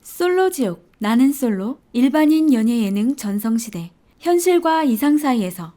솔로지옥, 나는 솔로, 일반인 연예 예능 전성시대, 현실과 이상 사이에서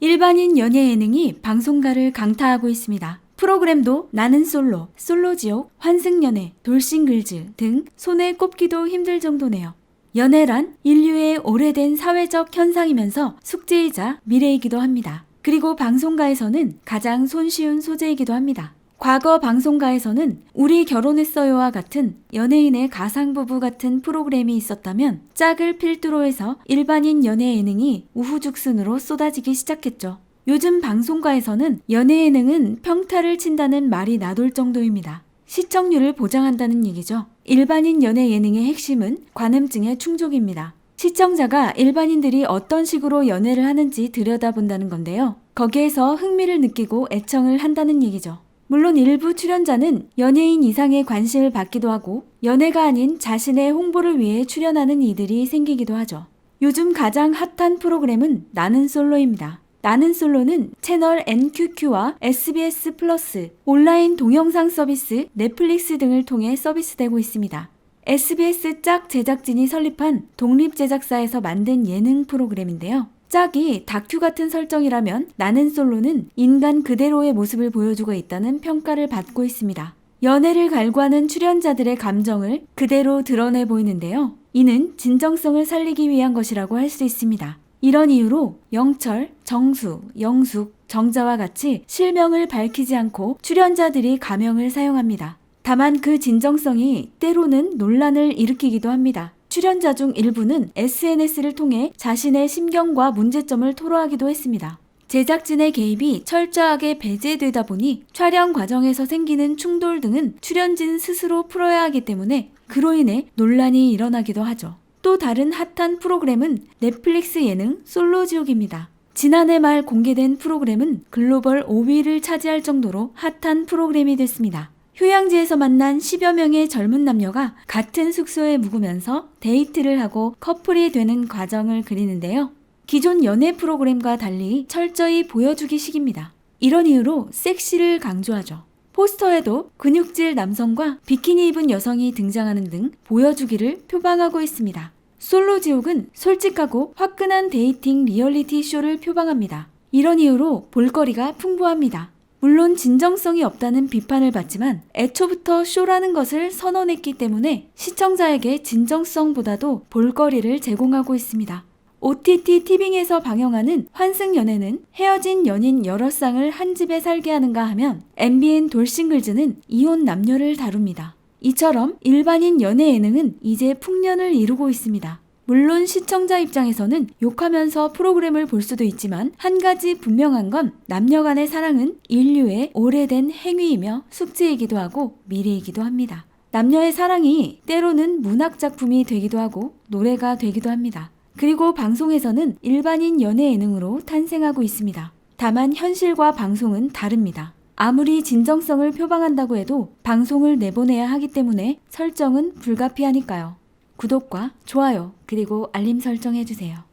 일반인 연예 예능이 방송가를 강타하고 있습니다. 프로그램도 나는 솔로, 솔로지옥, 환승연애, 돌싱글즈 등 손에 꼽기도 힘들 정도네요. 연애란 인류의 오래된 사회적 현상이면서 숙제이자 미래이기도 합니다. 그리고 방송가에서는 가장 손쉬운 소재이기도 합니다. 과거 방송가에서는 우리 결혼했어요와 같은 연예인의 가상부부 같은 프로그램이 있었다면 짝을 필두로 해서 일반인 연예 예능이 우후죽순으로 쏟아지기 시작했죠. 요즘 방송가에서는 연예 예능은 평타를 친다는 말이 나돌 정도입니다. 시청률을 보장한다는 얘기죠. 일반인 연예 예능의 핵심은 관음증의 충족입니다. 시청자가 일반인들이 어떤 식으로 연애를 하는지 들여다본다는 건데요. 거기에서 흥미를 느끼고 애청을 한다는 얘기죠. 물론 일부 출연자는 연예인 이상의 관심을 받기도 하고 연애가 아닌 자신의 홍보를 위해 출연하는 이들이 생기기도 하죠. 요즘 가장 핫한 프로그램은 나는 솔로입니다. 나는 솔로는 채널 NQQ와 SBS 플러스, 온라인 동영상 서비스 넷플릭스 등을 통해 서비스되고 있습니다. SBS 짝 제작진이 설립한 독립제작사에서 만든 예능 프로그램인데요. 짝이 다큐 같은 설정이라면 나는 솔로는 인간 그대로의 모습을 보여주고 있다는 평가를 받고 있습니다. 연애를 갈구하는 출연자들의 감정을 그대로 드러내 보이는데요. 이는 진정성을 살리기 위한 것이라고 할 수 있습니다. 이런 이유로 영철, 정수, 영숙, 정자와 같이 실명을 밝히지 않고 출연자들이 가명을 사용합니다. 다만 그 진정성이 때로는 논란을 일으키기도 합니다. 출연자 중 일부는 SNS를 통해 자신의 심경과 문제점을 토로하기도 했습니다. 제작진의 개입이 철저하게 배제되다 보니 촬영 과정에서 생기는 충돌 등은 출연진 스스로 풀어야 하기 때문에 그로 인해 논란이 일어나기도 하죠. 또 다른 핫한 프로그램은 넷플릭스 예능 솔로지옥입니다. 지난해 말 공개된 프로그램은 글로벌 5위를 차지할 정도로 핫한 프로그램이 됐습니다. 휴양지에서 만난 10여 명의 젊은 남녀가 같은 숙소에 묵으면서 데이트를 하고 커플이 되는 과정을 그리는데요. 기존 연애 프로그램과 달리 철저히 보여주기식입니다. 이런 이유로 섹시를 강조하죠. 포스터에도 근육질 남성과 비키니 입은 여성이 등장하는 등 보여주기를 표방하고 있습니다. 솔로지옥은 솔직하고 화끈한 데이팅 리얼리티 쇼를 표방합니다. 이런 이유로 볼거리가 풍부합니다. 물론 진정성이 없다는 비판을 받지만 애초부터 쇼라는 것을 선언했기 때문에 시청자에게 진정성보다도 볼거리를 제공하고 있습니다. OTT 티빙에서 방영하는 환승연애는 헤어진 연인 여러 쌍을 한 집에 살게 하는가 하면 MBN 돌싱글즈는 이혼 남녀를 다룹니다. 이처럼 일반인 연애 예능은 이제 풍년을 이루고 있습니다. 물론 시청자 입장에서는 욕하면서 프로그램을 볼 수도 있지만 한 가지 분명한 건 남녀 간의 사랑은 인류의 오래된 행위이며 숙제이기도 하고 미래이기도 합니다. 남녀의 사랑이 때로는 문학작품이 되기도 하고 노래가 되기도 합니다. 그리고 방송에서는 일반인 연예 예능으로 탄생하고 있습니다. 다만 현실과 방송은 다릅니다. 아무리 진정성을 표방한다고 해도 방송을 내보내야 하기 때문에 설정은 불가피하니까요. 구독과 좋아요 그리고 알림 설정해주세요.